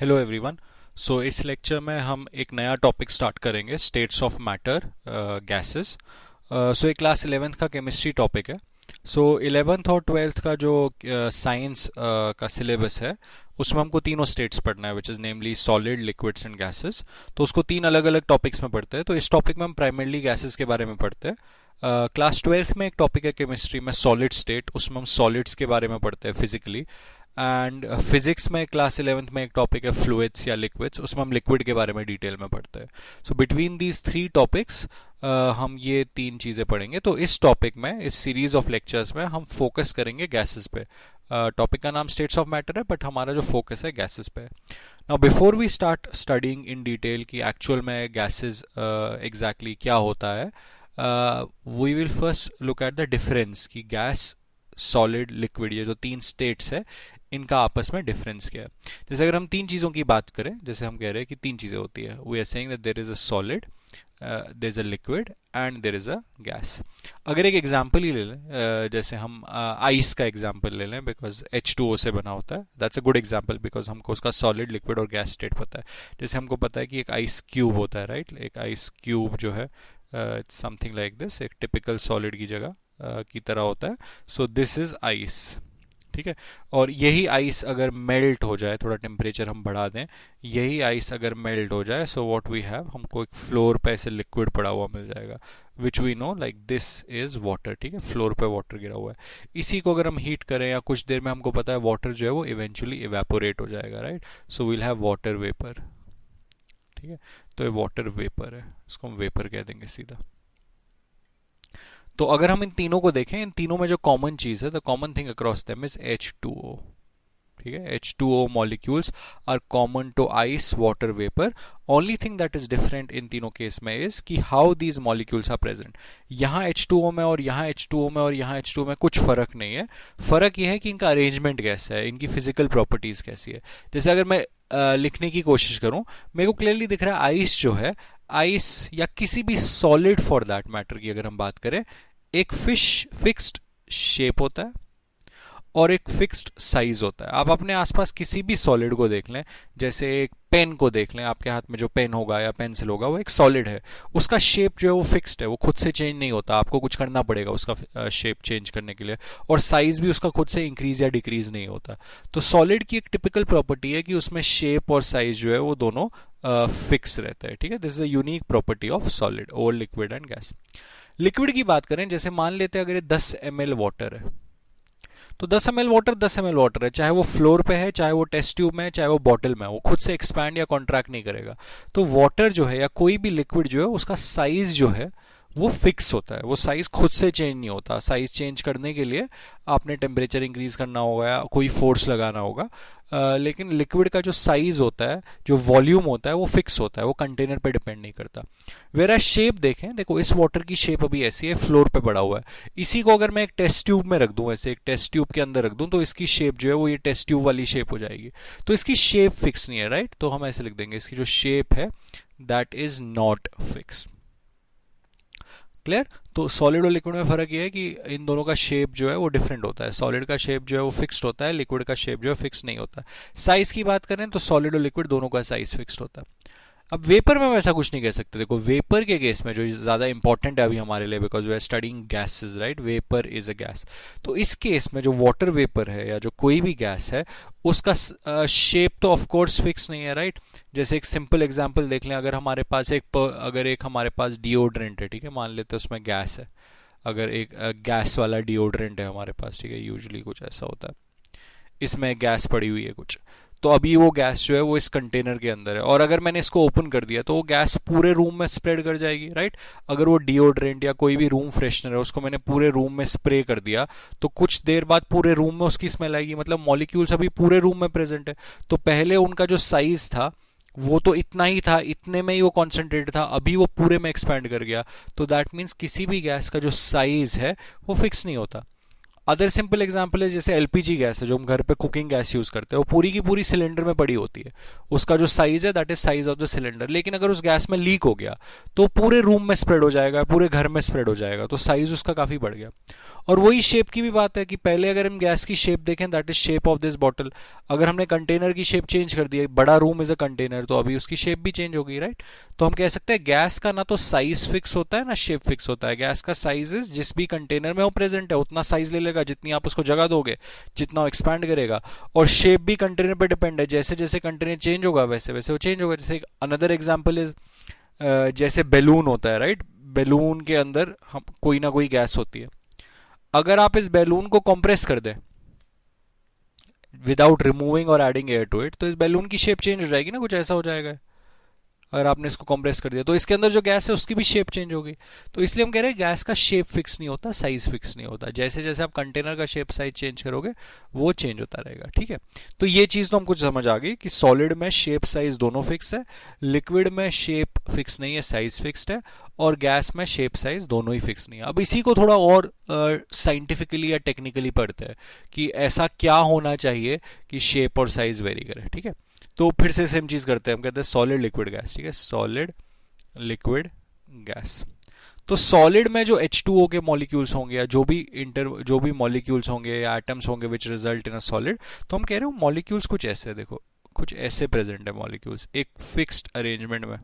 Hello everyone. सो इस lecture में हम एक नया टॉपिक स्टार्ट करेंगे, स्टेट्स ऑफ मैटर, गैसेस। सो ये क्लास 11th का केमिस्ट्री टॉपिक है। सो 11th और 12th का जो साइंस का सिलेबस है उसमें हमको तीनों स्टेट्स पढ़ना है, which is namely solid, liquids and gases. तो उसको तीन अलग अलग टॉपिक्स में पढ़ते हैं। तो इस टॉपिक में हम प्राइमरली गैसेस के बारे में पढ़ते हैं। क्लास 12th में एक टॉपिक है केमिस्ट्री में सॉलिड स्टेट, उसमें हम सॉलिड्स के बारे में पढ़ते हैं फिजिकली। एंड फिजिक्स में क्लास 11th में एक टॉपिक है फ्लूइड्स या लिक्विड्स, उसमें हम लिक्विड के बारे में डिटेल में पढ़ते हैं। So between these three topics हम ये तीन चीज़ें पढ़ेंगे। तो इस टॉपिक में, इस सीरीज ऑफ लेक्चर्स में हम फोकस करेंगे गैसेस पे। टॉपिक का नाम स्टेट्स ऑफ मैटर है, बट हमारा जो फोकस है गैसेस पे। Now before we start studying in detail कि एक्चुअल में गैसेस एग्जैक्टली क्या होता है, we will first look at the difference कि गैस, सॉलिड, लिक्विड, ये जो तीन स्टेट्स है इनका आपस में डिफरेंस क्या है। जैसे अगर हम तीन चीज़ों की बात करें, जैसे हम कह रहे हैं कि तीन चीज़ें होती है, we are saying that there is a solid, there is a liquid and there is a gas. अगर एक एग्जांपल ही ले लें, जैसे हम आइस का एग्जांपल ले लें, बिकॉज H2O से बना होता है, that's a good example because हमको उसका सॉलिड, लिक्विड और गैस स्टेट पता है। जैसे हमको पता है कि एक आइस क्यूब होता है, राइट। एक आइस क्यूब जो है इट्स समथिंग लाइक दिस, एक टिपिकल सॉलिड की जगह की तरह होता है। सो दिस इज आइस, ठीक है। और यही आइस अगर मेल्ट हो जाए, थोड़ा टेम्परेचर हम बढ़ा दें, यही आइस अगर मेल्ट हो जाए, सो व्हाट वी हैव, हमको एक फ्लोर पे ऐसे लिक्विड पड़ा हुआ मिल जाएगा, which we know like this is water, ठीक है। फ्लोर पे वाटर गिरा हुआ है। इसी को अगर हम हीट करें या कुछ देर में, हमको पता है वाटर जो है वो इवेंचुअली इवेपोरेट हो जाएगा, right. So we'll have water vapour, ठीक है। तो ये वाटर वेपर है, इसको हम वेपर कह देंगे सीधा। तो अगर हम इन तीनों को देखें, इन तीनों में जो कॉमन चीज है, the common thing across them is H2O, ठीक है। H2O molecules are common to ice, water, vapour. Only thing that is different in तीनों केस में इज कि how these molecules are present. यहाँ H2O में और यहाँ H2O में और यहाँ H2O में कुछ फर्क नहीं है। फर्क यह है कि इनका अरेंजमेंट कैसा है, इनकी फिजिकल प्रॉपर्टीज कैसी है। जैसे अगर मैं लिखने की कोशिश करूं, मेरे को क्लियरली दिख रहा है आइस जो है, आइस या किसी भी सॉलिड फॉर दैट मैटर की अगर हम बात करें, एक फिक्स्ड शेप होता है और एक फिक्स्ड साइज होता है। आप अपने आसपास किसी भी सॉलिड को देख लें, जैसे एक पेन को देख लें, आपके हाथ में जो पेन होगा या पेंसिल होगा वो एक सॉलिड है, उसका शेप जो है वो फिक्स्ड है, वो खुद से चेंज नहीं होता, आपको कुछ करना पड़ेगा उसका शेप चेंज करने के लिए। और साइज भी उसका खुद से इंक्रीज या डिक्रीज नहीं होता। तो सॉलिड की एक टिपिकल प्रॉपर्टी है कि उसमें शेप और साइज जो है वो दोनों फिक्स रहता है, ठीक है। This is a unique property of solid over liquid and gas. Liquid की बात करें, जैसे मान लेते हैं अगर ये 10 ml वाटर है, तो 10 ml वाटर 10 ml वाटर है, चाहे वो फ्लोर पे है, चाहे वो टेस्ट ट्यूब में है, चाहे वो बॉटल में है, वो खुद से एक्सपैंड या कॉन्ट्रैक्ट नहीं करेगा। तो वाटर जो है या कोई भी लिक्विड जो है, उसका साइज जो है वो फिक्स होता है, वो साइज खुद से चेंज नहीं होता। साइज चेंज करने के लिए आपने टेम्परेचर इंक्रीज करना होगा या कोई फोर्स लगाना होगा। लेकिन लिक्विड का जो साइज होता है, जो वॉल्यूम होता है, वो फिक्स होता है, वो कंटेनर पे डिपेंड नहीं करता। वेरा शेप देखें, देखो इस वाटर की शेप अभी ऐसी है, फ्लोर पे पड़ा हुआ है। इसी को अगर मैं एक टेस्ट ट्यूब में रख दूं, ऐसे एक टेस्ट ट्यूब के अंदर रख दूं, तो इसकी शेप जो है वो ये टेस्ट ट्यूब वाली शेप हो जाएगी। तो इसकी शेप फिक्स नहीं है, राइट। तो हम ऐसे लिख देंगे, इसकी जो शेप है that is not fix. Clear. तो सॉलिड और लिक्विड में फर्क ये है कि इन दोनों का शेप जो है वो डिफरेंट होता है। सॉलिड का शेप जो है वो फिक्स्ड होता है, लिक्विड का शेप जो है फिक्स नहीं होता। साइज की बात करें तो सॉलिड और लिक्विड दोनों का साइज फिक्स्ड होता है। अब वेपर में हम ऐसा कुछ नहीं कह सकते। देखो वेपर के केस में जो ज्यादा इंपॉर्टेंट है अभी हमारे लिए, because we are studying gases, right. Vapour is a gas. तो इस केस में जो वाटर वेपर है या जो कोई भी गैस है, उसका शेप तो ऑफ कोर्स फिक्स नहीं है, राइट। जैसे एक सिंपल एग्जांपल देख लें, अगर हमारे पास एक हमारे पास डिओड्रेंट है, ठीक है, मान लेते हैं उसमें गैस है। अगर एक गैस वाला डिओड्रेंट है हमारे पास, ठीक है, यूजुअली कुछ ऐसा होता है, इसमें गैस पड़ी हुई है कुछ, तो अभी वो गैस जो है वो इस कंटेनर के अंदर है, और अगर मैंने इसको ओपन कर दिया तो वो गैस पूरे रूम में स्प्रेड कर जाएगी, राइट। अगर वो डिओड्रेंट या कोई भी रूम फ्रेशनर है, उसको मैंने पूरे रूम में स्प्रे कर दिया, तो कुछ देर बाद पूरे रूम में उसकी स्मेल आएगी, मतलब मॉलिक्यूल्स अभी पूरे रूम में प्रेजेंट है। तो पहले उनका जो साइज था वो तो इतना ही था, इतने में ही वो कॉन्सेंट्रेट था, अभी वो पूरे में एक्सपैंड कर गया। तो दैट मीन्स किसी भी गैस का जो साइज है वो फिक्स नहीं होता। अदर सिंपल एग्जांपल है जैसे एलपीजी गैस है जो हम घर पे कुकिंग गैस यूज करते हैं, वो पूरी की पूरी सिलेंडर में पड़ी होती है, उसका जो साइज है that is size of the cylinder, लेकिन अगर उस गैस में लीक हो गया तो पूरे रूम में स्प्रेड हो जाएगा, पूरे घर में स्प्रेड हो जाएगा, तो साइज उसका काफी बढ़ गया। और वही शेप की भी बात है कि पहले अगर हम गैस की शेप देखें that is shape of this bottle, अगर हमने कंटेनर की शेप चेंज कर दी, बड़ा रूम इज अ कंटेनर, तो अभी उसकी शेप भी चेंज हो गई, राइट। तो हम कह सकते हैं गैस का ना तो साइज फिक्स होता है ना शेप फिक्स होता है। गैस का साइज जिस भी कंटेनर में वो प्रेजेंट है उतना साइज ले लेगा, जितनी आप उसको जगह दोगे जितना वो एक्सपैंड करेगा, और शेप भी कंटेनर पे डिपेंड है, जैसे जैसे कंटेनर चेंज होगा वैसे वैसे वो चेंज होगा। जैसे अनदर एग्जांपल इज जैसे बैलून होता है, राइट। बैलून के अंदर हम कोई ना कोई गैस होती है, अगर आप इस बैलून को कंप्रेस कर दें विदाउट रिमूविंग और एडिंग एयर टू इट, तो इस बैलून की शेप चेंज हो जाएगी ना, कुछ ऐसा हो जाएगा अगर आपने इसको कंप्रेस कर दिया, तो इसके अंदर जो गैस है उसकी भी शेप चेंज होगी। तो इसलिए हम कह रहे हैं गैस का शेप फिक्स नहीं होता, साइज फिक्स नहीं होता, जैसे जैसे आप कंटेनर का शेप साइज चेंज करोगे वो चेंज होता रहेगा, ठीक है। तो ये चीज तो हमको समझ आ गई कि सॉलिड में शेप साइज दोनों फिक्स है, लिक्विड में शेप फिक्स नहीं है, साइज फिक्स्ड है, और गैस में शेप साइज दोनों ही फिक्स नहीं है। अब इसी को थोड़ा और साइंटिफिकली या टेक्निकली पढ़ते हैं कि ऐसा क्या होना चाहिए कि शेप और साइज वेरी करे, ठीक है। तो फिर से सेम चीज करते हैं, हम कहते हैं सॉलिड लिक्विड गैस, ठीक है, सॉलिड लिक्विड गैस। तो सॉलिड में जो H2O के मॉलिक्यूल्स होंगे या जो भी मॉलिक्यूल्स होंगे या एटम्स होंगे which result in a solid, तो हम कह रहे हो मॉलिक्यूल्स कुछ ऐसे, देखो कुछ ऐसे प्रेजेंट है मॉलिक्यूल्स एक फिक्स्ड अरेंजमेंट में।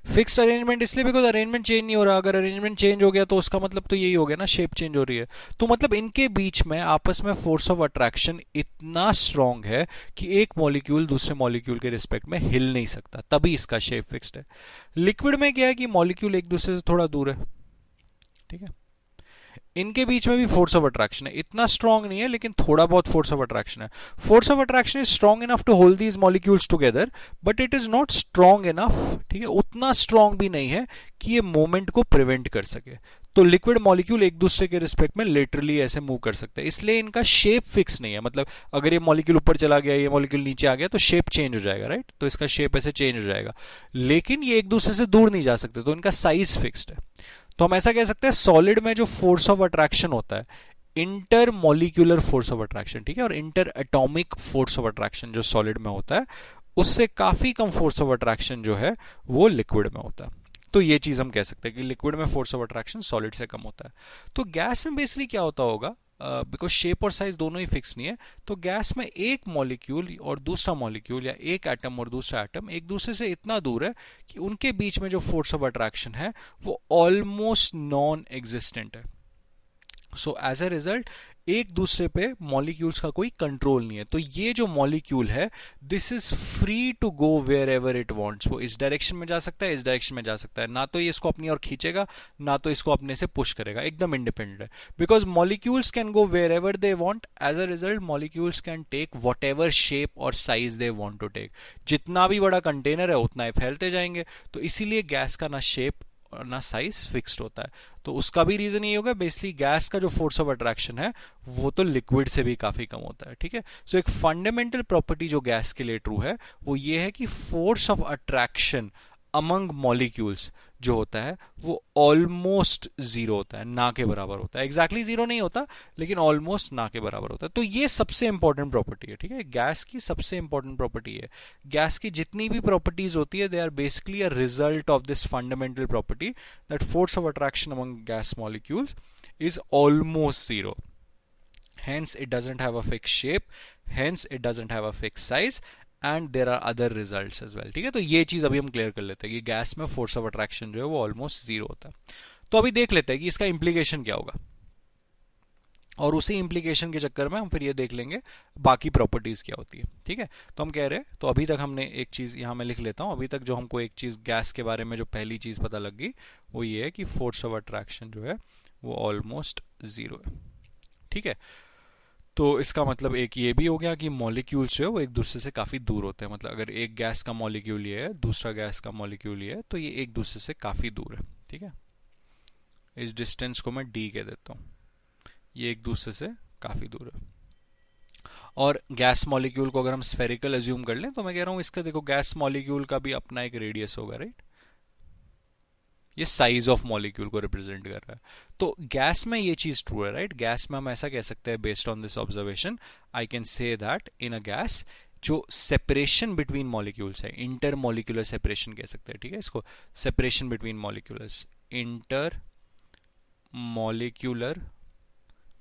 फिक्स्ड अरेंजमेंट इसलिए बिकॉज अरेंजमेंट चेंज नहीं हो रहा, अगर अरेंजमेंट चेंज हो गया तो उसका मतलब तो यही हो गया ना, शेप चेंज हो रही है। तो मतलब इनके बीच में आपस में फोर्स ऑफ अट्रैक्शन इतना स्ट्रांग है कि एक मॉलिक्यूल दूसरे मॉलिक्यूल के रिस्पेक्ट में हिल नहीं सकता, तभी इसका शेप फिक्स्ड है। लिक्विड में क्या है कि मॉलिक्यूल एक दूसरे से थोड़ा दूर है, ठीक है, इनके बीच में भी फोर्स ऑफ अट्रैक्शन है, इतना स्ट्रांग नहीं है लेकिन थोड़ा बहुत फोर्स ऑफ अट्रैक्शन है। Force of attraction is strong enough to hold these molecules together, but it is not strong enough, ठीक है, उतना स्ट्रांग भी नहीं है कि ये मूवमेंट को प्रिवेंट कर सके। तो लिक्विड मॉलिक्यूल एक दूसरे के रिस्पेक्ट में लिटरली ऐसे मूव कर सकते हैं, इसलिए इनका शेप फिक्स नहीं है। मतलब अगर ये मॉलिक्यूल ऊपर चला गया, ये मॉलिक्यूल नीचे आ गया तो शेप चेंज हो जाएगा, राइट, तो इसका शेप ऐसे चेंज हो जाएगा, लेकिन ये एक दूसरे से दूर नहीं जा सकते, तो इनका साइज फिक्स्ड है। तो हम ऐसा कह सकते हैं सॉलिड में जो फोर्स ऑफ अट्रैक्शन होता है inter molecular force of attraction, ठीक है, और inter atomic force of attraction जो सॉलिड में होता है उससे काफी कम फोर्स ऑफ अट्रैक्शन जो है वो लिक्विड में होता है। तो ये चीज हम कह सकते हैं कि लिक्विड में फोर्स ऑफ अट्रैक्शन सॉलिड से कम होता है। तो गैस में बेसिकली क्या होता होगा, बिकॉज शेप और साइज दोनों ही फिक्स नहीं है, तो गैस में एक मॉलिक्यूल और दूसरा मॉलिक्यूल या एक एटम और दूसरा एटम एक दूसरे से इतना दूर है कि उनके बीच में जो फोर्स ऑफ अट्रैक्शन है वो ऑलमोस्ट नॉन एग्जिस्टेंट है। सो एज अ रिजल्ट एक दूसरे पे मॉलिक्यूल्स का कोई कंट्रोल नहीं है। तो ये जो मॉलिक्यूल है this is free to go wherever it wants, वो इस डायरेक्शन में जा सकता है, इस डायरेक्शन में जा सकता है, ना तो ये इसको अपनी ओर खींचेगा ना तो इसको अपने से पुश करेगा, एकदम इंडिपेंडेंट है। Because molecules can go wherever they want, as a result molecules can take whatever shape और size they want to take. जितना भी बड़ा कंटेनर है उतना ही फैलते जाएंगे, तो इसीलिए गैस का ना शेप और ना साइज फिक्स्ड होता है। तो उसका भी रीजन ये होगा बेसिकली गैस का जो फोर्स ऑफ अट्रैक्शन है वो तो लिक्विड से भी काफी कम होता है, ठीक है। सो एक फंडामेंटल प्रॉपर्टी जो गैस के लिए ट्रू है वो ये है कि force of attraction among molecules जो होता है वो ऑलमोस्ट जीरो होता है, ना के बराबर होता है। एग्जैक्टली जीरो नहीं होता लेकिन ऑलमोस्ट ना के बराबर होता है। तो ये सबसे इंपॉर्टेंट प्रॉपर्टी है, ठीक है, गैस की सबसे इंपॉर्टेंट प्रॉपर्टी है। गैस की जितनी भी प्रॉपर्टीज होती है they are basically a result of this fundamental property that force of attraction among gas molecules is almost zero. Hence it doesn't have a fixed shape, hence it doesn't have a fixed size, and there are other results as well, ठीक है। तो ये चीज अभी हम clear कर लेते हैं कि गैस में फोर्स ऑफ अट्रैक्शन जो है वो ऑलमोस्ट जीरो होता है। तो अभी देख लेते हैं कि इसका इंप्लीकेशन क्या होगा, और उसी इंप्लीकेशन के चक्कर में हम फिर ये देख लेंगे बाकी प्रॉपर्टीज क्या होती है, ठीक है। तो हम कह रहे हैं, तो अभी तक हमने एक चीज यहां मैं लिख लेता हूं, अभी तक जो हमको एक चीज गैस के बारे में जो पहली चीज पता लग गई वो ये है कि फोर्स ऑफ अट्रैक्शन जो है वो ऑलमोस्ट जीरो है, ठीक है। तो इसका मतलब एक ये भी हो गया कि मॉलिक्यूल्स जो है वो एक दूसरे से काफी दूर होते हैं। मतलब अगर एक गैस का मॉलिक्यूल ये है, दूसरा गैस का मॉलिक्यूल ये है, तो ये एक दूसरे से काफी दूर है, ठीक है। इस डिस्टेंस को मैं d कह देता हूं, ये एक दूसरे से काफी दूर है। और गैस मॉलिक्यूल को अगर हम स्फेरिकल अज्यूम कर लें तो मैं कह रहा हूं इसका देखो गैस मॉलिक्यूल का भी अपना एक रेडियस होगा, राइट, ये साइज ऑफ मॉलिक्यूल को रिप्रेजेंट कर रहा है। तो गैस में ये चीज ट्रू है, राइट? गैस में हम ऐसा कह सकते हैं based on this observation, I can say that in a gas जो सेपरेशन बिटवीन मॉलिक्यूल्स है, इंटर मॉलिक्यूलर सेपरेशन कह सकते हैं, ठीक है इसको, separation between molecules, inter molecular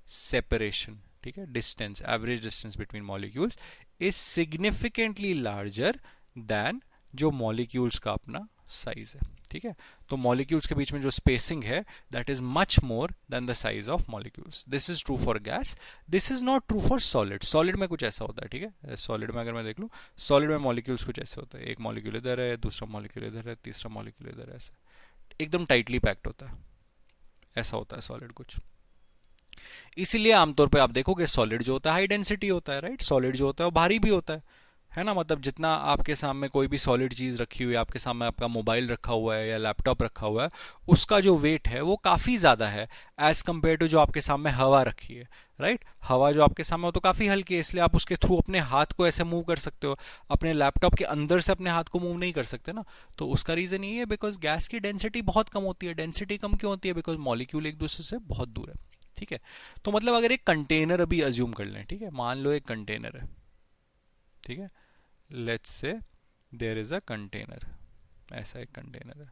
separation, ठीक है, distance, average distance between molecules is significantly larger than जो मॉलिक्यूल्स का अपना साइज है, ठीक है? तो मॉलिक्यूल्स के बीच में जो स्पेसिंग है that is much more than the size of molecules. This is true for gas, this is not true for solid. Solid में कुछ ऐसा होता है, ठीक है? सॉलिड में अगर मैं देख लूं, सॉलिड में मॉलिक्यूल्स कुछ ऐसे होता है, एक मॉलिक्यूल इधर है, दूसरा मॉलिक्यूल इधर है, तीसरा मॉलिक्यूल इधर है, ऐसा एकदम टाइटली पैक्ड होता है, ऐसा होता है सॉलिड कुछ। इसीलिए आमतौर पे आप देखोगे सॉलिड जो होता है हाई डेंसिटी होता है, राइट? सॉलिड जो होता है वो भारी भी होता है ना? मतलब जितना आपके सामने कोई भी सॉलिड चीज रखी हुई है, आपके सामने आपका मोबाइल रखा हुआ है या लैपटॉप रखा हुआ है, उसका जो वेट है वो काफी ज्यादा है एज कंपेयर टू जो आपके सामने हवा रखी है, राइट? हवा जो आपके सामने हो तो काफी हल्की है, इसलिए आप उसके थ्रू अपने हाथ को ऐसे मूव कर सकते हो, अपने लैपटॉप के अंदर से अपने हाथ को मूव नहीं कर सकते ना। तो उसका रीजन ये है बिकॉज गैस की डेंसिटी बहुत कम होती है। डेंसिटी कम क्यों होती है? बिकॉज मॉलिक्यूल एक दूसरे से बहुत दूर है, ठीक है? तो मतलब अगर एक कंटेनर अभी अज्यूम कर लें, ठीक है, मान लो एक कंटेनर है, ठीक है, let's say there is a container, ऐसा एक कंटेनर है,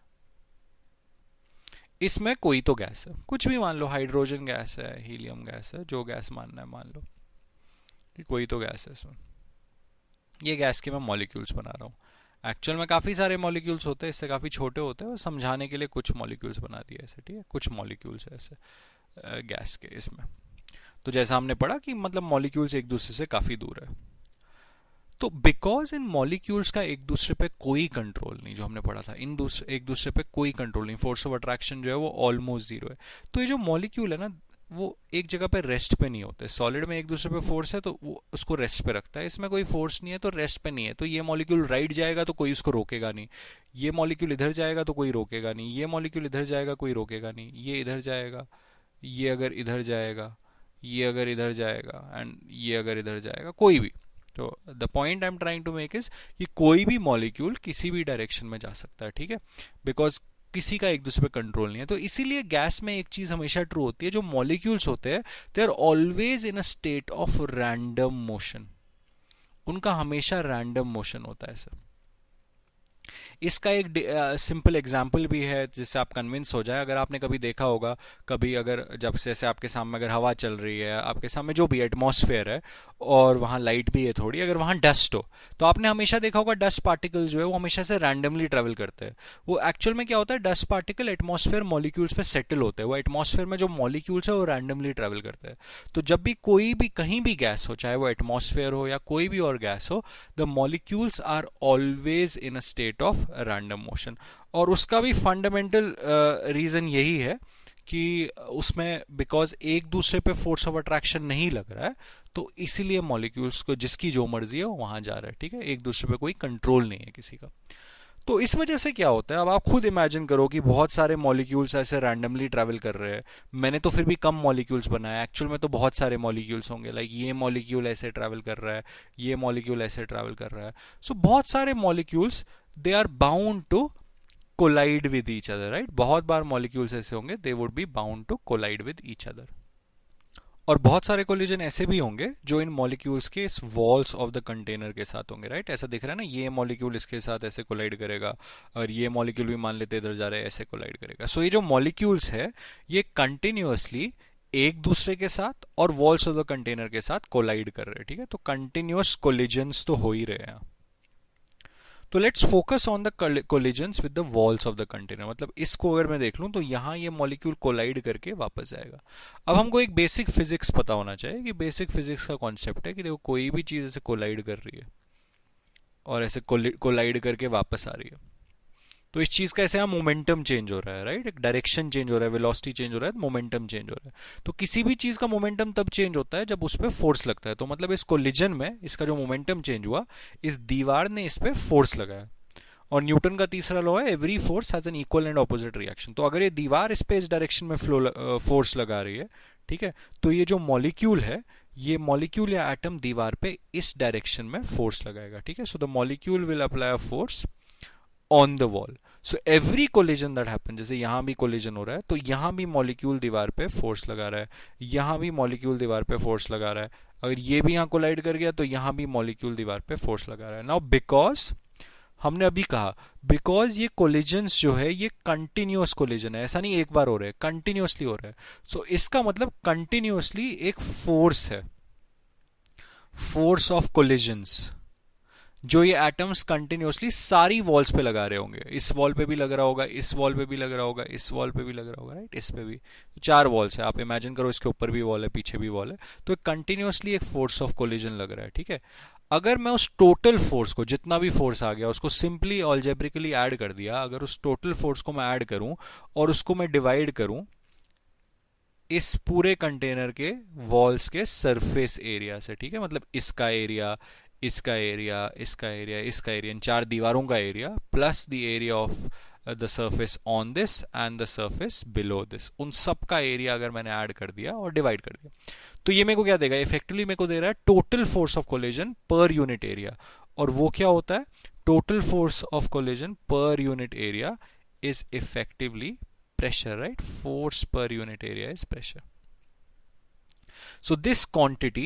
इसमें कोई तो गैस है, कुछ भी मान लो, हाइड्रोजन गैस है, हीलियम गैस है, जो गैस मानना है मान लो कि कोई तो गैस है इसमें। ये गैस के मैं मॉलिक्यूल्स बना रहा हूँ। एक्चुअल में काफी सारे मॉलिक्यूल्स होते हैं, इससे काफी छोटे होते हैं, और समझाने के लिए कुछ मॉलिक्यूल्स बना दिए ऐसे, ठीक है, कुछ मॉलिक्यूल्स है ऐसे गैस के इसमें। तो जैसा हमने पढ़ा कि मतलब मॉलिक्यूल्स एक दूसरे से काफी दूर है, तो बिकॉज इन मॉलिक्यूल्स का एक दूसरे पे कोई कंट्रोल नहीं, जो हमने पढ़ा था, एक दूसरे पे कोई कंट्रोल नहीं, फोर्स ऑफ अट्रैक्शन जो है वो ऑलमोस्ट जीरो है। तो ये जो मॉलिक्यूल है ना वो एक जगह पे रेस्ट पे नहीं होते। सॉलिड में एक दूसरे पे फोर्स है तो वो उसको रेस्ट पे रखता है, इसमें कोई फोर्स नहीं है तो रेस्ट पे नहीं है। तो ये मॉलिक्यूल राइट जाएगा तो कोई उसको रोकेगा नहीं, ये मॉलिक्यूल इधर जाएगा तो कोई रोकेगा नहीं, ये मॉलिक्यूल इधर जाएगा कोई रोकेगा नहीं, ये इधर जाएगा, ये अगर इधर जाएगा, ये अगर इधर जाएगा, एंड ये अगर इधर जाएगा, कोई भी। तो the point I am trying to make is कि कोई भी मॉलिक्यूल किसी भी डायरेक्शन में जा सकता है, ठीक है, बिकॉज किसी का एक दूसरे पे कंट्रोल नहीं है। तो इसीलिए गैस में एक चीज हमेशा ट्रू होती है, जो मॉलिक्यूल्स होते हैं they are always in a state of random motion, उनका हमेशा रैंडम मोशन होता है सर। इसका एक सिंपल एग्जाम्पल भी है जिससे आप कन्विंस हो जाए। अगर आपने कभी देखा होगा, कभी अगर जब जैसे आपके सामने अगर हवा चल रही है, आपके सामने जो भी एटमॉस्फेयर है और वहाँ लाइट भी है थोड़ी, अगर वहाँ डस्ट हो तो आपने हमेशा देखा होगा डस्ट पार्टिकल जो है वो हमेशा से रैंडमली ट्रेवल करते हैं। वो एक्चुअल में क्या होता है, डस्ट पार्टिकल एटमॉस्फेयर मॉलिक्यूल्स पे सेटल होते हैं, वो एटमॉस्फेयर में जो मॉलिक्यूल्स है वो रैंडमली ट्रेवल करते हैं। तो जब भी कोई भी कहीं भी गैस हो, चाहे वो एटमॉस्फेयर हो या कोई भी और गैस हो, the molecules are always in a state of random motion. और उसका भी फंडामेंटल रीजन यही है कि उसमें बिकॉज एक दूसरे पे फोर्स ऑफ अट्रैक्शन नहीं लग रहा है, तो इसीलिए मॉलिक्यूल्स को जिसकी जो मर्जी है वो वहां जा रहा है, ठीक है, एक दूसरे पे कोई कंट्रोल नहीं है किसी का। तो इस वजह से क्या होता है, अब आप खुद इमेजिन करो कि बहुत सारे मॉलिक्यूल्स ऐसे रैंडमली ट्रैवल कर रहे हैं। मैंने तो फिर भी कम मॉलिक्यूल्स बनाया, एक्चुअल में तो बहुत सारे मॉलिक्यूल्स होंगे, लाइक ये मॉलिक्यूल ऐसे ट्रैवल कर रहा है, ये मॉलिक्यूल ऐसे ट्रैवल कर रहा है। सो बहुत सारे molecules they are bound to collide with each other, right? बहुत बार मॉलिक्यूल्स ऐसे होंगे they would be bound to collide with each other. और बहुत सारे कोलिजन ऐसे भी होंगे जो इन मॉलिक्यूल्स के इस वॉल्स ऑफ द कंटेनर के साथ होंगे, राइट? ऐसा दिख रहा है ना, ये मॉलिक्यूल इसके साथ ऐसे कोलाइड करेगा, और ये मॉलिक्यूल भी मान लेते इधर जा रहे हैं, ऐसे कोलाइड करेगा। सो ये जो मॉलिक्यूल्स है ये कंटिन्यूअसली एक दूसरे के साथ और वॉल्स ऑफ द कंटेनर के साथ कोलाइड कर रहे हैं, ठीक है? तो कंटिन्यूअस कोलिजन्स तो हो ही रहे हैं। तो let's focus on the collisions with the walls of the container. मतलब इसको अगर मैं देख लूं तो यहां ये मॉलिक्यूल कोलाइड करके वापस जाएगा। अब हमको एक बेसिक फिजिक्स पता होना चाहिए कि बेसिक फिजिक्स का कॉन्सेप्ट है कि देखो कोई भी चीज ऐसे कोलाइड कर रही है और ऐसे कोलाइड करके वापस आ रही है, तो इस चीज का ऐसे यहाँ मोमेंटम चेंज हो रहा है, राइट? एक डायरेक्शन चेंज हो रहा है, वेलोसिटी चेंज हो रहा है, मोमेंटम चेंज हो रहा है। तो किसी भी चीज का मोमेंटम तब चेंज होता है जब उस पर फोर्स लगता है। तो मतलब इस कोलिजन में इसका जो मोमेंटम चेंज हुआ, इस दीवार ने इस पे फोर्स लगाया। और न्यूटन का तीसरा लॉ है, every force has an equal and opposite reaction. तो अगर ये दीवार इस पे इस डायरेक्शन में फोर्स लगा रही है, ठीक है, तो ये जो मॉलिक्यूल है, ये मॉलिक्यूल या एटम दीवार पे इस डायरेक्शन में फोर्स लगाएगा, ठीक है? So the molecule will apply a force on the wall. So every collision that happen, जैसे यहां भी कोलिजन हो रहा है तो यहां भी मॉलिक्यूल दीवार पे फोर्स लगा रहा है, यहां भी मॉलिक्यूल दीवार पे फोर्स लगा रहा है, अगर ये भी यहां कोलाइड कर गया तो यहां भी मॉलिक्यूल दीवार पे फोर्स लगा रहा है। नाउ बिकॉज हमने अभी कहा, बिकॉज ये कोलिजन्स जो है ये कंटिन्यूअस कोलिजन है, ऐसा नहीं एक बार हो रहा है, कंटिन्यूअसली हो रहा है। सो इसका मतलब कंटिन्यूअसली एक फोर्स है, फोर्स ऑफ कोलिजन्स, जो ये एटम्स कंटिन्यूअसली सारी वॉल्स पे लगा रहे होंगे। इस वॉल पे भी लग रहा होगा, इस वॉल पे भी लग रहा होगा, इस वॉल पे भी लग रहा होगा, राइट, इस पे भी। चार वॉल्स है, आप इमेजिन करो, इसके ऊपर भी वॉल है, पीछे भी वॉल है, तो कंटिन्यूअसली एक फोर्स ऑफ कोलिजन लग रहा है, ठीक है। अगर मैं उस टोटल फोर्स को, जितना भी फोर्स आ गया उसको सिंपली ऑलजेब्रिकली ऐड कर दिया, अगर उस टोटल फोर्स को मैं ऐड करूं और उसको मैं डिवाइड करूं इस पूरे कंटेनर के वॉल्स के सरफेस एरिया से, ठीक है, मतलब इसका एरिया, इसका एरिया, इसका एरिया, इसका एरिया, इन चार दीवारों का area plus the area of the surface on this and the surface below this, उन सब का एरिया अगर मैंने ऐड कर दिया और डिवाइड कर दिया तो ये मेरे को क्या देगा, इफेक्टिवली मेरे को दे रहा है टोटल फोर्स ऑफ कोलिजन पर यूनिट एरिया। और वो क्या होता है, टोटल फोर्स ऑफ कोलिजन पर unit area is effectively pressure, right? Force per unit area is pressure. So this quantity,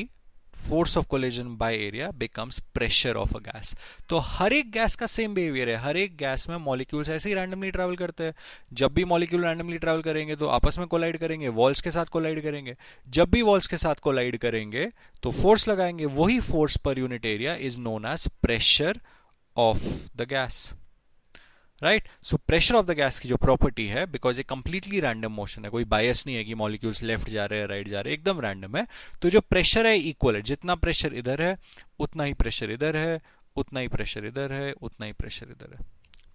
force of collision by area, becomes pressure of a gas. तो हर एक gas का same behaviour है, हर एक gas में molecules ऐसे ही randomly travel करते हैं। जब भी मॉलिक्यूल रैंडमली ट्रैवल करेंगे तो आपस में कोलाइड करेंगे, वॉल्स के साथ कोलाइड करेंगे। जब भी वॉल्स के साथ कोलाइड करेंगे तो फोर्स लगाएंगे, वही force per unit area is known as pressure of the gas, right. So pressure of the gas की जो प्रॉपर्टी है, बिकॉज ये कंप्लीटली रैंडम मोशन है, कोई बायस नहीं है कि मॉलिक्यूल्स लेफ्ट जा रहे हैं राइट जा रहे हैं, एकदम रैंडम है, तो जो प्रेशर है इक्वल है, जितना प्रेशर इधर है उतना ही प्रेशर इधर है, उतना ही प्रेशर इधर है, उतना ही प्रेशर इधर है,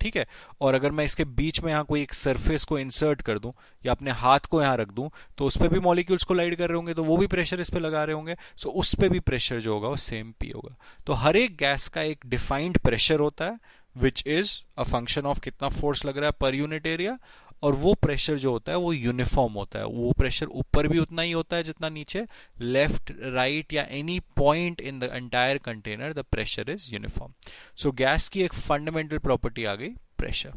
ठीक है। और अगर मैं इसके बीच में यहां कोई एक सरफेस को इंसर्ट कर दूं या अपने हाथ को यहां रख दूं तो उस पर भी मॉलिक्यूल्स कोलाइड कर रहे होंगे, तो वो भी प्रेशर इस पे लगा रहे होंगे, सो उस पे भी प्रेशर जो होगा वो सेम पी होगा। तो हर एक गैस का एक डिफाइंड प्रेशर होता है which is a function of कितना फोर्स लग रहा है पर यूनिट एरिया, और वो प्रेशर जो होता है वो यूनिफॉर्म होता है, वो प्रेशर ऊपर भी उतना ही होता है जितना नीचे, लेफ्ट राइट या any point in the entire container the pressure is uniform. So gas की एक फंडामेंटल प्रॉपर्टी आ गई, प्रेशर,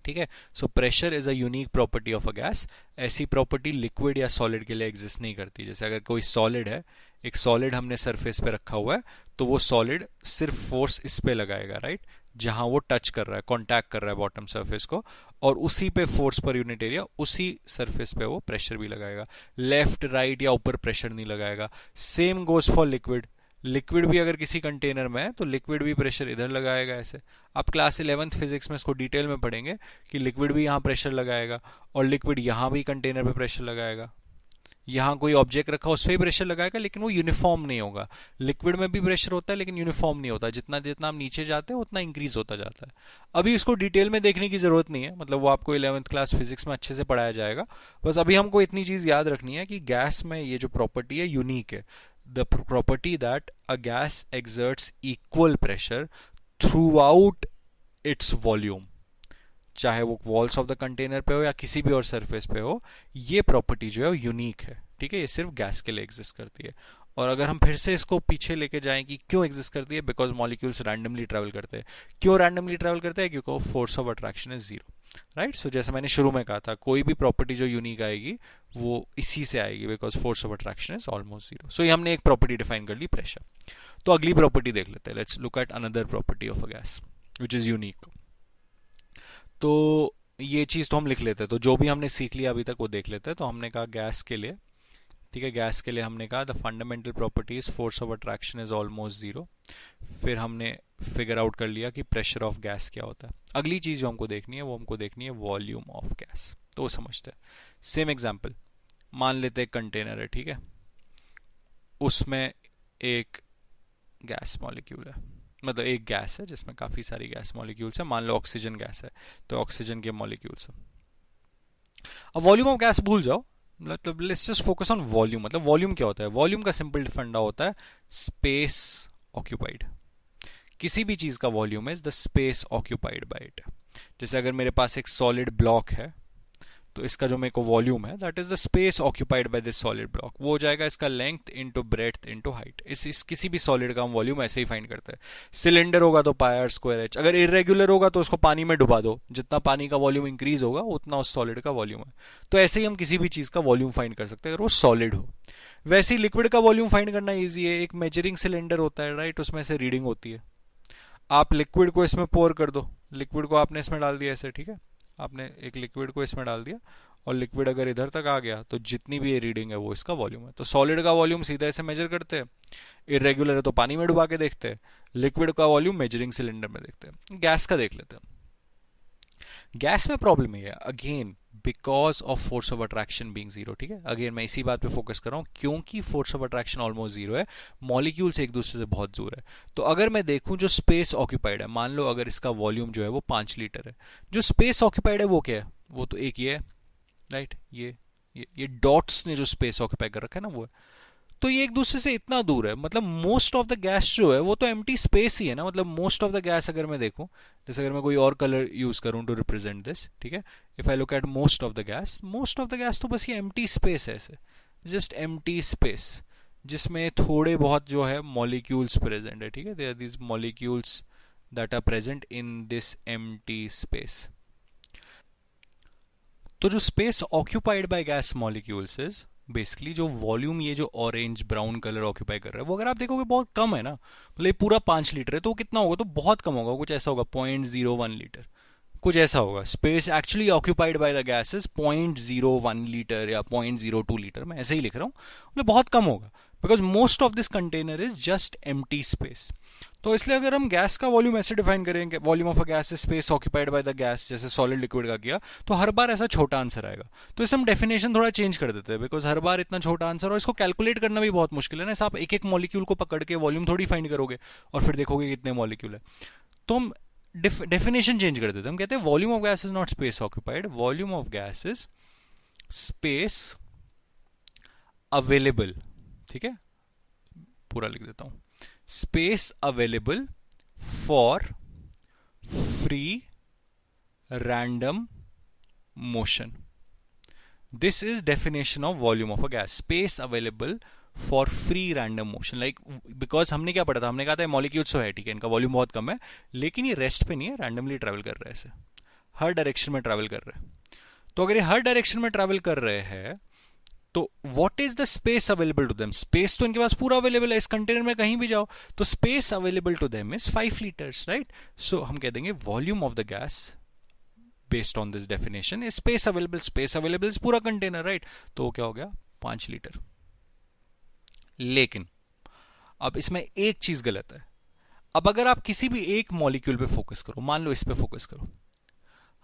ठीक है। So pressure is a unique property of a gas. ऐसी प्रॉपर्टी लिक्विड या सॉलिड के लिए एग्जिस्ट नहीं करती। जैसे अगर कोई सॉलिड है, एक सॉलिड हमने सरफेस पे रखा हुआ है, तो वो सॉलिड सिर्फ फोर्स इस पे लगाएगा, राइट, जहां वो टच कर रहा है, कांटेक्ट कर रहा है बॉटम सरफेस को, और उसी पे फोर्स पर यूनिट एरिया, उसी सरफेस पे वो प्रेशर भी लगाएगा, लेफ्ट राइट या ऊपर प्रेशर नहीं लगाएगा। Same goes for liquid. Liquid भी अगर किसी कंटेनर में है तो लिक्विड भी प्रेशर इधर लगाएगा, ऐसे। आप क्लास 11th फिजिक्स में इसको डिटेल में पढ़ेंगे कि लिक्विड भी यहाँ प्रेशर लगाएगा और लिक्विड यहाँ भी कंटेनर पे प्रेशर लगाएगा। यहाँ कोई ऑब्जेक्ट रखा उस पर भी प्रेशर लगाएगा, लेकिन वो यूनिफॉर्म नहीं होगा। लिक्विड में भी प्रेशर होता है लेकिन यूनिफॉर्म नहीं होता, जितना जितना हम नीचे जाते हैं उतना इंक्रीज होता जाता है। अभी इसको डिटेल में देखने की जरूरत नहीं है, मतलब वो आपको 11th क्लास फिजिक्स में अच्छे से पढ़ाया जाएगा। बस अभी हमको इतनी चीज याद रखनी है कि गैस में ये जो प्रॉपर्टी है यूनिक है, the property that a gas exerts equal pressure throughout its volume, चाहे वो वॉल्स ऑफ द कंटेनर पे हो या किसी भी और सरफेस पे हो, ये प्रॉपर्टी जो है वो यूनिक है, ठीक है, ये सिर्फ गैस के लिए एग्जिस्ट करती है। और अगर हम फिर से इसको पीछे लेके जाएं कि क्यों एग्जिस्ट करती है, बिकॉज मॉलिक्यूल्स रैंडमली ट्रैवल करते हैं। क्यों रैंडमली ट्रैवल करते हैं, क्योंकि force of attraction is zero, right. So जैसे मैंने शुरू में कहा था, कोई भी प्रॉपर्टी जो यूनिक आएगी वो इसी से आएगी, because force of attraction is almost zero. So ये हमने एक प्रॉपर्टी डिफाइन कर ली, प्रेशर। तो अगली प्रॉपर्टी देख लेते हैं, let's look at another property of a gas which is unique. तो ये चीज तो हम लिख लेते हैं, तो जो भी हमने सीख लिया अभी तक वो देख लेते हैं। तो हमने कहा गैस के लिए, ठीक है, गैस के लिए हमने कहा the fundamental properties force of attraction is almost zero. फिर हमने फिगर आउट कर लिया कि प्रेशर ऑफ गैस क्या होता है। अगली चीज जो हमको देखनी है वो हमको देखनी है वॉल्यूम ऑफ गैस। तो समझते हैं, सेम एग्जांपल, मान लेते हैं कंटेनर है, ठीक है, उसमें एक गैस मॉलिक्यूल है, मतलब एक गैस है जिसमें काफी सारी गैस मॉलिक्यूल्स है। मान लो ऑक्सीजन गैस है, तो ऑक्सीजन के मॉलिक्यूल्स है। अब वॉल्यूम ऑफ गैस भूल जाओ, मतलब let's just focus on volume. मतलब वॉल्यूम क्या होता है, वॉल्यूम का सिंपल फंडा होता है स्पेस ऑक्यूपाइड। किसी भी चीज का volume is the space occupied bye it. जैसे अगर मेरे पास एक सॉलिड ब्लॉक है तो इसका जो मेरे को वॉल्यूम है that is the space occupied by this solid block, वो हो जाएगा इसका length into breadth into height. इस किसी भी सॉलिड का हम वॉल्यूम ऐसे ही फाइंड करते हैं। सिलेंडर होगा तो पाई आर स्क्वायर एच, अगर इरेगुलर होगा तो उसको पानी में डुबा दो, जितना पानी का वॉल्यूम इंक्रीज होगा उतना उस सॉलिड का वॉल्यूम है। तो ऐसे ही हम किसी भी चीज का वॉल्यूम फाइंड कर सकते हैं अगर वो सॉलिड हो। वैसे ही लिक्विड का वॉल्यूम फाइंड करना ईजी है। एक मेजरिंग सिलेंडर होता है राइट, उसमें से रीडिंग होती है। आप लिक्विड को इसमें पोर कर दो, लिक्विड को आपने इसमें डाल दिया ऐसे, ठीक है, आपने एक लिक्विड को इसमें डाल दिया और लिक्विड अगर इधर तक आ गया तो जितनी भी ये रीडिंग है वो इसका वॉल्यूम है। तो सॉलिड का वॉल्यूम सीधा ऐसे मेजर करते हैं, इरेगुलर है तो पानी में डुबा के देखते हैं, लिक्विड का वॉल्यूम मेजरिंग सिलेंडर में देखते हैं। गैस का देख लेते हैं। गैस में प्रॉब्लम है again because of force of attraction being zero, ठीक है। अगेन मैं इसी बात पे फोकस कर रहा हूं, क्योंकि force of attraction almost zero है, मॉलिक्यूल्स एक दूसरे से बहुत दूर है। तो अगर मैं देखूं जो स्पेस ऑक्यूपाइड है, मान लो अगर इसका वॉल्यूम जो है वो 5 लीटर है, जो स्पेस ऑक्यूपाइड है वो क्या है, वो तो एक ये है राइट, ये डॉट्स ने जो स्पेस ऑक्यूपाई कर रखा है ना वो है। तो ये एक दूसरे से इतना दूर है, मतलब मोस्ट ऑफ द गैस जो है वो तो एम्प्टी स्पेस ही है ना। मतलब मोस्ट ऑफ द गैस अगर मैं देखूं, जैसे अगर मैं कोई और कलर यूज करूं टू रिप्रेजेंट दिस, ठीक है, if I look at most of the gas तो बस ये एम्प्टी स्पेस है, ऐसे जस्ट एम्प्टी स्पेस जिसमें थोड़े बहुत जो है मॉलिक्यूल्स प्रेजेंट है, ठीक है, there are these molecules that are present in this empty space. तो जो space occupied by gas molecules is basically जो वॉल्यूम, ये जो ऑरेंज ब्राउन कलर ऑक्यूपाई कर रहा है वो अगर आप देखोगे बहुत कम है ना, मतलब पूरा 5 लीटर है तो कितना होगा, तो बहुत कम होगा, कुछ ऐसा होगा 0.01 लीटर, कुछ ऐसा होगा। Space actually occupied by the gases 0.01 litre या 0.02 लीटर, मैं ऐसे ही लिख रहा हूँ, मतलब बहुत कम होगा because most of this container is just empty space. तो इसलिए अगर हम गैस का वॉल्यूम ऐसे डिफाइन करेंगे, volume of a gas is space occupied by the gas, जैसे सॉलिड लिक्विड का किया, तो हर बार ऐसा छोटा आंसर आएगा। तो इसे हम डेफिनेशन थोड़ा चेंज कर देते हैं बिकॉज हर बार इतना छोटा आंसर, और इसको कैलकुलेट करना भी बहुत मुश्किल है ना। आप एक एक मॉलिक्यूल को पकड़ के वॉल्यूम थोड़ी फाइंड करोगे और फिर देखोगे कितने मॉलिक्यूल है। तो हम डेफिनेशन चेंज कर देते हैं, हम कहते हैं volume of gas is not space occupied, volume of gas is space available, ठीक है, पूरा लिख देता हूं, space available for free random motion. This is definition of volume of a gas, space available for free random motion. Like because हमने क्या पढ़ा था, हमने कहा था मॉलिक्यूल्स तो है, ठीक है, इनका वॉल्यूम बहुत कम है, लेकिन ये रेस्ट पे नहीं है, रैंडमली ट्रैवल कर रहे हैं, ऐसे हर डायरेक्शन में ट्रैवल कर रहे हैं। तो अगर ये हर डायरेक्शन में ट्रैवल कर रहे हैं तो what is the space available to them, space तो इनके पास पूरा अवेलेबल है, इस कंटेनर में कहीं भी जाओ तो space available to them is 5 litres, right. So हम कह देंगे volume of the gas based on this definition is space available, space available is पूरा कंटेनर, राइट। तो क्या हो गया, 5 लीटर। लेकिन अब इसमें एक चीज गलत है। अब अगर आप किसी भी एक मॉलिक्यूल पे फोकस करो, मान लो इस पे फोकस करो,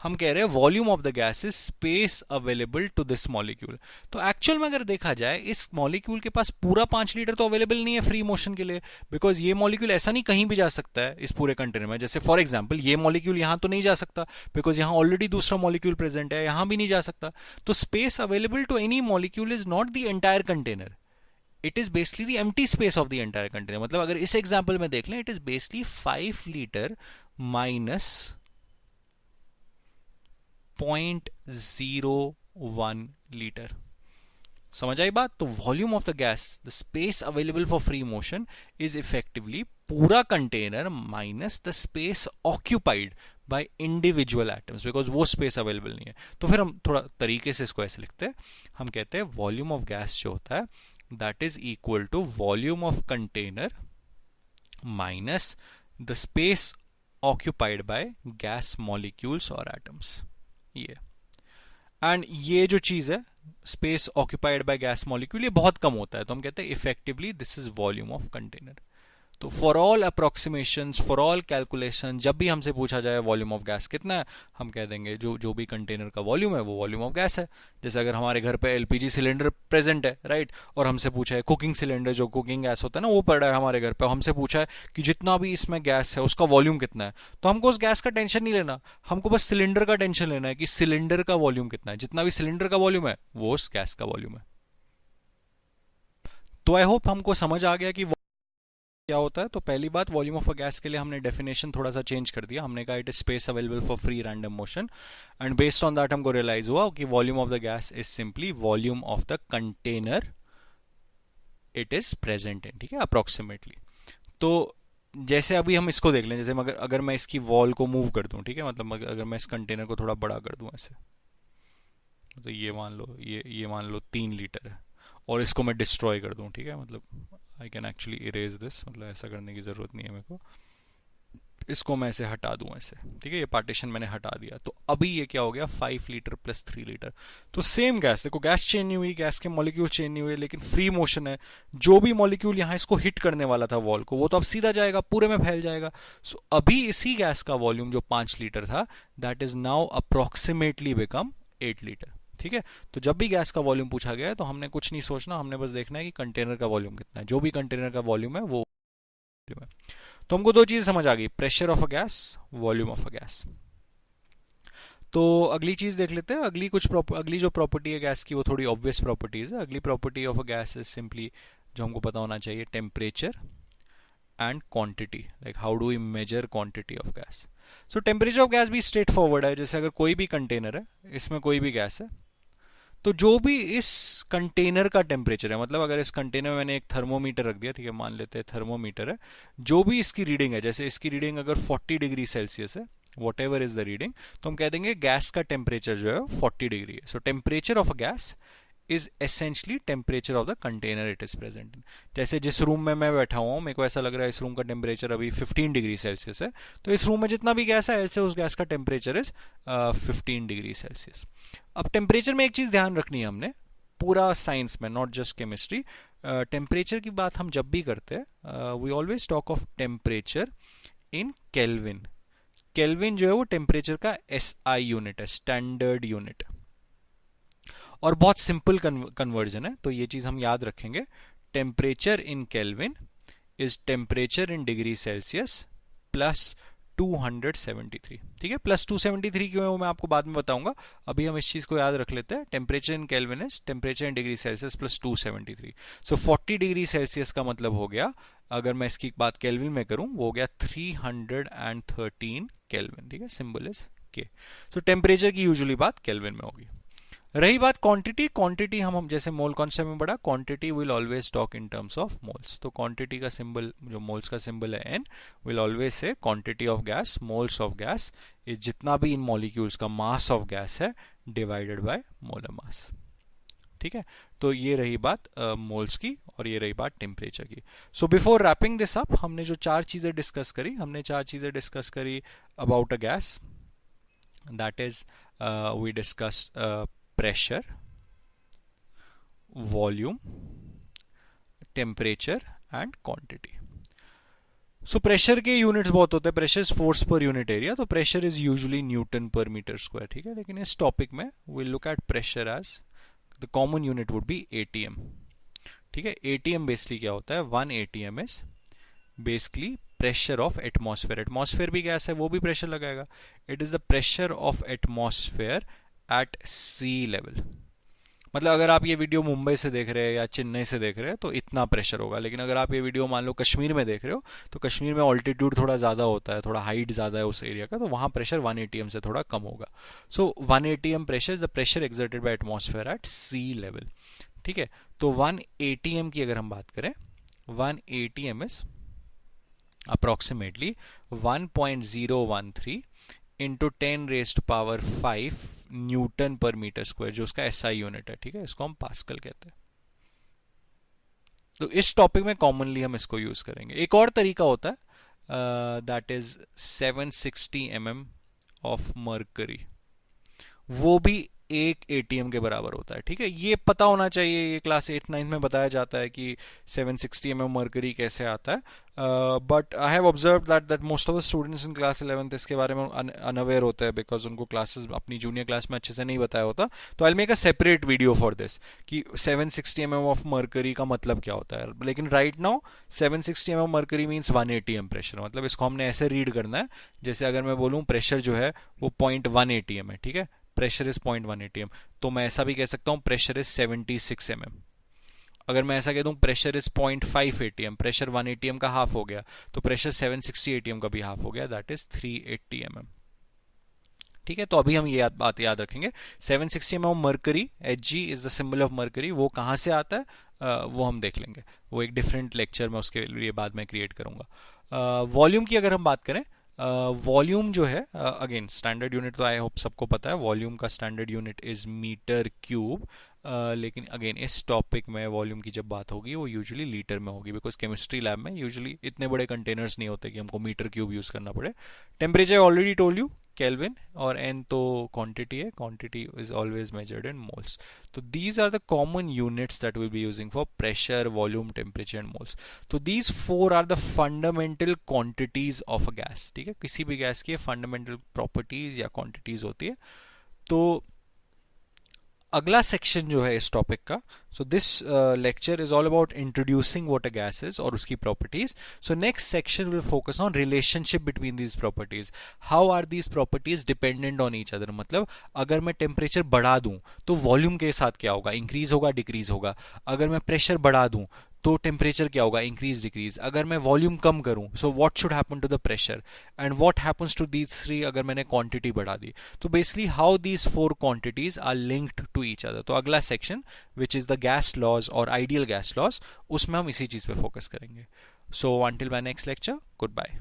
हम कह रहे हैं volume of the gas is space available to this molecule. तो एक्चुअल में अगर देखा जाए इस मॉलिक्यूल के पास पूरा 5 लीटर तो अवेलेबल नहीं है फ्री मोशन के लिए, बिकॉज ये मॉलिक्यूल ऐसा नहीं कहीं भी जा सकता है इस पूरे कंटेनर में। जैसे फॉर एग्जांपल ये मॉलिक्यूल यहां तो नहीं जा सकता बिकॉज यहां ऑलरेडी दूसरा मॉलिक्यूल प्रेजेंट है, यहां भी नहीं जा सकता। तो space available to any molecule is not the entire container, it is basically the empty space of the entire container. मतलब अगर इस एग्जांपल में देख लें, it is basically 5 litre minus 0.01 litre. समझ आई बात। तो volume of the gas, the space available for free motion is effectively पूरा container minus the space occupied by individual atoms, because वो स्पेस अवेलेबल नहीं है। तो फिर हम थोड़ा तरीके से इसको ऐसे लिखते हैं, हम कहते हैं वॉल्यूम ऑफ गैस जो होता है that is equal to volume of container minus the space occupied by gas molecules और एटम्स। ये एंड ये जो चीज है space occupied by gas molecule, ये बहुत कम होता है, तो हम कहते हैं effectively this is volume of container. तो for all approximations, for all calculation, जब भी हमसे पूछा जाए वॉल्यूम ऑफ गैस कितना है, हम कह देंगे जो भी कंटेनर का वॉल्यूम है वो वॉल्यूम ऑफ गैस है। जैसे अगर हमारे घर पे एलपीजी सिलेंडर प्रेजेंट है, राइट, और हमसे पूछा है कुकिंग सिलेंडर, जो कुकिंग गैस होता है ना, वो पड़ा है हमारे घर पे, हमसे पूछा है कि जितना भी इसमें गैस है उसका वॉल्यूम कितना है, तो हमको उस गैस का टेंशन नहीं लेना, हमको बस सिलेंडर का टेंशन लेना है कि सिलेंडर का वॉल्यूम कितना है, जितना भी सिलेंडर का वॉल्यूम है वो उस गैस का वॉल्यूम है। तो आई होप हमको समझ आ गया कि क्या होता है, तो पहली बात, वॉल्यूम ऑफ अ गैस के लिए हमने डेफिनेशन थोड़ा सा चेंज कर दिया। हमने कहा it is space available for free random motion, and based on that हमको रियलाइज हुआ कि volume of the gas is simply volume of the container it is present in, ठीक है, अप्रोक्सीमेटली। तो जैसे अभी हम इसको देख लें, जैसे अगर मैं इसकी वॉल को मूव कर दूं, ठीक है, मतलब अगर मैं इस कंटेनर को थोड़ा बड़ा कर दूं ऐसे, तो ये मान लो, ये मान लो 3 लीटर है, और इसको मैं डिस्ट्रॉय कर दूं, ठीक है, मतलब I can actually erase this, मतलब ऐसा करने की ज़रूरत नहीं है मेरे को, इसको मैं ऐसे हटा दूं ऐसे, ठीक है, ये पार्टीशन मैंने हटा दिया, तो अभी ये क्या हो गया, 5 लीटर प्लस 3 लीटर। तो सेम गैस, देखो गैस चेंज नहीं हुई, गैस के मॉलिक्यूल चेंज नहीं हुए, लेकिन फ्री मोशन है। जो भी मॉलिक्यूल यहाँ इसको हिट करने वाला था वॉल को, वो तो अब सीधा जाएगा, पूरे में फैल जाएगा। सो अभी इसी गैस का वॉल्यूम जो 5 लीटर था, that is now approximately become 8 litre, ठीक है। तो जब भी गैस का वॉल्यूम पूछा गया है, तो हमने कुछ नहीं सोचना, हमने बस देखना है कि कंटेनर का वॉल्यूम कितना है, जो भी कंटेनर का वॉल्यूम है वो वॉल्यूम है। तो हमको दो चीजें समझ आ गई, pressure of a gas, volume of a gas. तो अगली चीज देख लेते हैं, अगली जो प्रॉपर्टी है गैस की, वो थोड़ी ऑब्वियस प्रॉपर्टीज है। अगली property of a gas is simply, जो हमको पता होना चाहिए, temperature and quantity, like how do we measure quantity of gas. So temperature of gas भी स्ट्रेट फॉरवर्ड है। जैसे अगर कोई भी कंटेनर है, इसमें कोई भी गैस है, तो जो भी इस कंटेनर का टेम्परेचर है, मतलब अगर इस कंटेनर में मैंने एक थर्मोमीटर रख दिया, ठीक है, मान लेते हैं थर्मोमीटर है, जो भी इसकी रीडिंग है, जैसे इसकी रीडिंग अगर 40 डिग्री सेल्सियस है, what ever is the reading, तो हम कह देंगे गैस का टेम्परेचर जो है 40 डिग्री है। सो temperature of a gas is essentially temperature of the container it is present in. जैसे जिस रूम में मैं बैठा हुआ हूँ, मेरे को ऐसा लग रहा है इस रूम का टेम्परेचर अभी 15 डिग्री सेल्सियस है, तो इस रूम में जितना भी गैस है, से उस गैस का टेम्परेचर इज 15 डिग्री सेल्सियस। अब टेम्परेचर में एक चीज ध्यान रखनी है हमने, पूरा साइंस में, नॉट जस्ट केमिस्ट्री, टेम्परेचर की बात हम जब भी करते हैं, we always talk of temperature in kelvin. Kelvin जो है वो टेम्परेचर का एसआई यूनिट है, स्टैंडर्ड यूनिट, और बहुत सिंपल कन्वर्जन है, तो ये चीज हम याद रखेंगे। Temperature in kelvin is temperature in degree Celsius plus 273, ठीक है। प्लस 273 क्यों है वो मैं आपको बाद में बताऊंगा, अभी हम इस चीज को याद रख लेते हैं। Temperature in kelvin is temperature in degree Celsius plus 273। So 40 degree Celsius का मतलब हो गया, अगर मैं इसकी बात केल्विन में करूं, वो हो गया 313 केल्विन, ठीक है, सिंबल इज के। सो टेम्परेचर की यूजुअली बात केल्विन में होगी। रही बात क्वांटिटी, क्वांटिटी हम जैसे मोल कॉन्सेप्ट में पढ़ा, quantity will always talk in terms of moles. तो क्वांटिटी का सिंबल, जो मोल्स का सिंबल है N, will always say quantity of gas, moles of gas is जितना भी इन मॉलिक्यूल्स का मास ऑफ गैस है डिवाइडेड बाय मोलर मास, ठीक है। तो ये रही बात मोल्स की, और ये रही बात टेम्परेचर की। So before wrapping this up, हमने जो 4 चीजें डिस्कस करी, हमने 4 चीजें डिस्कस करी about a gas, that is we discussed pressure, volume, temperature and quantity. So pressure के यूनिट्स बहुत होते हैं, pressure is force per unit area, तो pressure is usually newton per metre square, ठीक है। लेकिन इस टॉपिक में we look at pressure as the common unit would be ATM, ठीक है। एटीएम बेसिकली क्या होता है, 1 ATM is basically pressure of atmosphere. Atmosphere भी गैस है, वो भी प्रेशर लगाएगा। It is the pressure of atmosphere at sea level. मतलब अगर आप ये वीडियो मुंबई से देख रहे हैं या चेन्नई से देख रहे हैं तो इतना प्रेशर होगा, लेकिन अगर आप ये वीडियो मान लो कश्मीर में देख रहे हो, तो कश्मीर में ऑल्टीट्यूड थोड़ा ज़्यादा होता है, थोड़ा हाइट ज़्यादा है उस एरिया का, तो वहाँ प्रेशर 1 एटीएम से थोड़ा कम होगा। So 1 ATM pressure is the pressure exerted by atmosphere at sea level, ठीक है। तो 1 एटीएम की अगर हम बात करें, 1 ATM is approximately 1.013 into 10⁵ Newton per metre square, जो उसका एसआई यूनिट है, ठीक है। इसको हम पास्कल कहते हैं। तो इस टॉपिक में कॉमनली हम इसको यूज करेंगे। एक और तरीका होता है, that is 760 mm of mercury, वो भी 1 एटीएम के बराबर होता है, ठीक है। ये पता होना चाहिए, ये क्लास 8-9 में बताया जाता है कि 760 mm मर्करी कैसे आता है, but I have observe that most of the students in class 11th इसके बारे में अनअवेयर होते हैं, बिकॉज उनको क्लासेस अपनी जूनियर क्लास में अच्छे से नहीं बताया होता। तो I will make a separate video for this कि 760 mm ऑफ मर्करी का मतलब क्या होता है। लेकिन right now 760 mm mercury means 1 ATM pressure, मतलब इसको हमने ऐसे रीड करना है, जैसे अगर मैं बोलूँ प्रेशर जो है वो 0.1 एटीएम है, ठीक है, प्रेशर इज 0.1 एटीएम, तो मैं ऐसा भी कह सकता हूं प्रेशर इज 76 mm। अगर मैं ऐसा कह दूं pressure is 0.5 atm, pressure 1 atm का हाफ हो गया, तो प्रेशर 760 atm का भी हाफ हो गया, दैट इज 380 mm। ठीक है, तो अभी हम ये बात याद रखेंगे। 760 mm mercury, Hg is the symbol of mercury, वो कहाँ से आता है वो हम देख लेंगे, वो एक डिफरेंट लेक्चर में उसके लिए बाद में क्रिएट करूंगा। वॉल्यूम की अगर हम बात करें, वॉल्यूम जो है अगेन स्टैंडर्ड यूनिट तो आई होप सबको पता है, वॉल्यूम का standard unit is metre cube. लेकिन अगेन इस टॉपिक में वॉल्यूम की जब बात होगी वो यूजुअली लीटर में होगी, बिकॉज केमिस्ट्री लैब में यूजुअली इतने बड़े कंटेनर्स नहीं होते कि हमको मीटर क्यूब यूज करना पड़े। Temperature already told you kelvin, और एन तो क्वांटिटी है, quantity is always measured in moles. तो these are the common units that will be using for pressure, volume, temperature and moles. तो these four are the fundamental quantities of a gas. ठीक है, किसी भी gas की fundamental properties या quantities होती है। तो अगला सेक्शन जो है इस टॉपिक का, so this lecture is all about introducing what a gas is और उसकी properties. So next section will focus on relationship between these properties, how are these properties dependent on each other. मतलब अगर मैं temperature बढ़ा दूं तो volume के साथ क्या होगा, इंक्रीज होगा, डिक्रीज होगा। अगर मैं प्रेशर बढ़ा दूं तो टेम्परेचर क्या होगा, इंक्रीज, डिक्रीज। अगर मैं वॉल्यूम कम करूं, so what should happen to the pressure, and what happens to these three अगर मैंने क्वांटिटी बढ़ा दी। तो basically how these four quantities are linked to each other. तो अगला section which is the gas laws और आइडियल गैस लॉज, उसमें हम इसी चीज पे फोकस करेंगे। So until my next lecture, good bye.